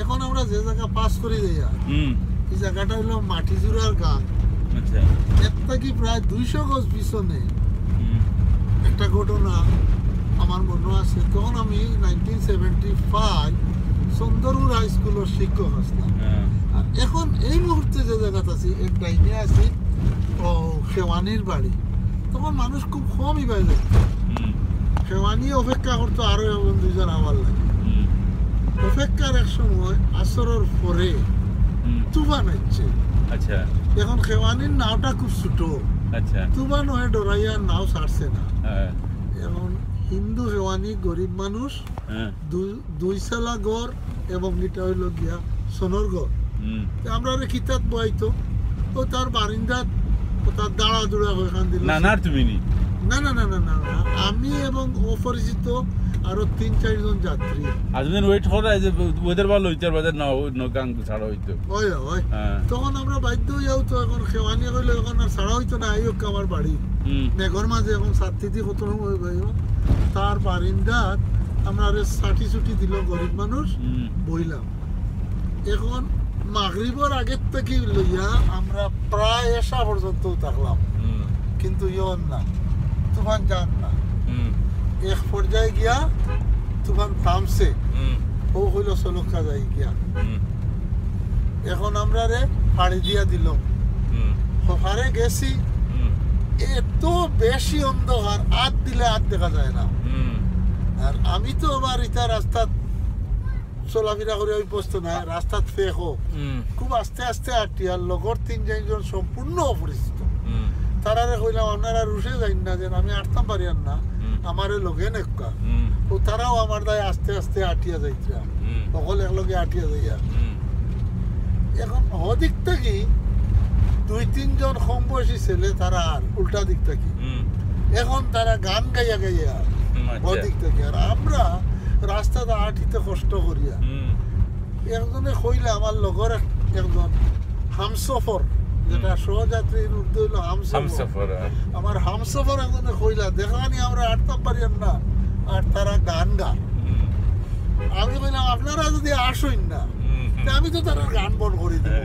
এখন আমরা যে জায়গা পাস করি যাইয়া এই জায়গাটা হলো মাটিজুরার গান। আচ্ছা, এর থেকে প্রায় 200 গজ পিছনে একটা ঘটনা আমার মনে আছে। তখন আমি 1975 সুন্দরপুর হাই স্কুলের শিক্ষক আসলাম। আর এখন এই মুহূর্তে যে জায়গাটা আছি এর ডাইনে আছি ও খেওয়ানির বাড়ি। তখন মানুষ খুব কমই বাইরে, খেওয়ানি অপেক্ষা করতো আরো এবং 2জন আমার লাগে। অপেক্ষার এক সময় আসরের পরে তুফান হচ্ছে। আচ্ছা, এখন খেওয়ানির নাওটা খুব ছোট, আচ্ছা, তুফান হয়ে ডরাইয়া নাও ছাড়ছে না। এখন হিন্দু খেওয়ানি গরিব মানুষ, 2 সালা ঘর এবং এটা হইল গিয়া সোনর ঘর। আমরা খিতাত বইতো ও তার বারিন্দাত ও তার দাঁড়া দুড়া ওইখান দিল। না না তুমি নি না না না না না না, আমি এবং অপরিচিত আরো 3-4 জন যাত্রী। আজমিন ওয়েট করে যে ওদের ভালো হইতে বাজার না গাং ছাড়া হইতো। ওই ওই তখন আমরা বাধ্য যাও। তো এখন খেওয়ানি কইলে এখন আর ছাড়া হইতো না। আইও আমার বাড়ি মেঘর মাঝে এখন সাতটি কত হয়ে গেল। তার বারিন্দাত আমরা ষাটি ছুটি দিল গরিব মানুষ বইলাম। এখন মাগরিবর আগের থেকে লইয়া আমরা প্রায় এসা পর্যন্ত থাকলাম, কিন্তু ইয়ন না, তুফান যান না। এক পর্যায়ে গিয়া তুফান থামছে, ও হইল সলক্ষা যাই গিয়া। এখন আমরা ফাড়ি দিয়া দিল, ফাড়ে গেছি। এত বেশি অন্ধকার, হাত দিলে হাত দেখা যায় না। আর আমি তো আবার ইটা রাস্তা চলাফেরা করে অভ্যস্ত না, রাস্তা ফেকো খুব আস্তে আস্তে আটটি। আর লগর 3-4 জন সম্পূর্ণ অপরিচিত। তারারে কইলাম আপনারা রুশে যাইন না, যেন আমি আটতাম পারি না, আমারে লগে নেকা। ও তারাও আমার দায় আস্তে আস্তে আটিয়া যাইতা, সকল একলগে আটিয়া যাইয়া। এখন হদিক থেকে 2-3 জন কম বয়সী ছেলে, তারা আর উল্টা দিক থেকে এখন তারা গান গাইয়া গাইয়া ওদিক থেকে। আর আমরা রাস্তাটা আটিতে কষ্ট করিয়া। একজনে কইলে আমার লগর একজন হামসফর, যেটা সহযাত্রীর উর্দু হইল হামসফর। আমার হামসফর একজনে কইলা দেখানি আমরা আটতাম পারি না, আর তারা গান গান। আমি কইলাম আপনারা যদি আসইন না, আমি তো তারা গান বন করি দেব।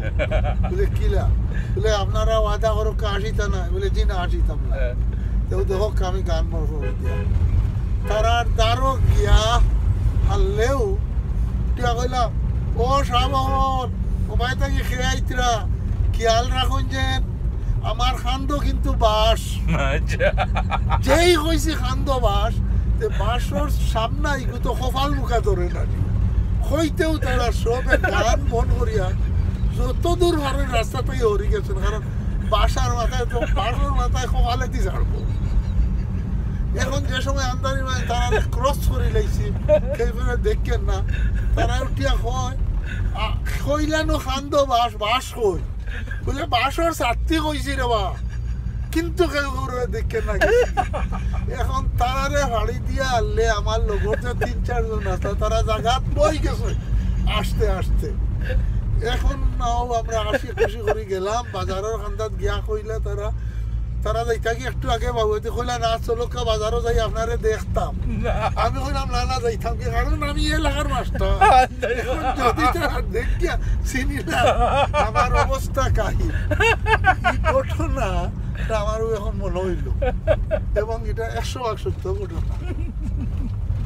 বলে কিলা? বলে আপনারা ওয়াদা করো আসিতা না? বলে জি না, আসিতাম না। তো দেখো আমি গান বন করে দিয়া তারার দ্বারও গিয়া হারলেও টিয়া কইলাম ও সাবহন ওবাই থাকি খেয়াইতরা, খেয়াল রাখুন যে আমার খান্দ কিন্তু বাস। যেই কইছি খান্দ বাস, বাসর সামনে তো কপাল মুখা ধরে না। হইতেও তারা সবে গান বন করিয়া যত দূর ভারের রাস্তাটাই হরি গেছেন। কারণ বাসার মাথায় তো বাসর মাথায় কপালে দি ছাড়বো। এখন যে সময় আন্দারি মানে তারা ক্রস করে লাইছি, সেইখানে দেখেন না তারা উঠিয়া কয় কইলানো খান্দ বাস, বাস কই? বলে বাসর ছাত্রী কইছি রে বা, কিন্তু কেউ দেখেন না। এখন তারারে হাড়ি দিয়া আনলে আমার লগর যে 3-4 জন আছে, তারা জাগাত বই গেছে আসতে আসতে। এখন নাও আমরা আসি খুশি করে গেলাম বাজারের খান্দাত গিয়া। কইলে তারা যাইতা কি একটু আগে বাবু কইলা না চলো বাজারও যাই আপনারে দেখতাম। আমি কইলাম না না যাইতাম কি, কারণ আমি এলাকার মাস্টার। যদি দেখিয়া চিনি না আমার অবস্থা কাহি। ঘটনা আমারও এখন মনে হইল, এবং এটা 100% ঘটনা।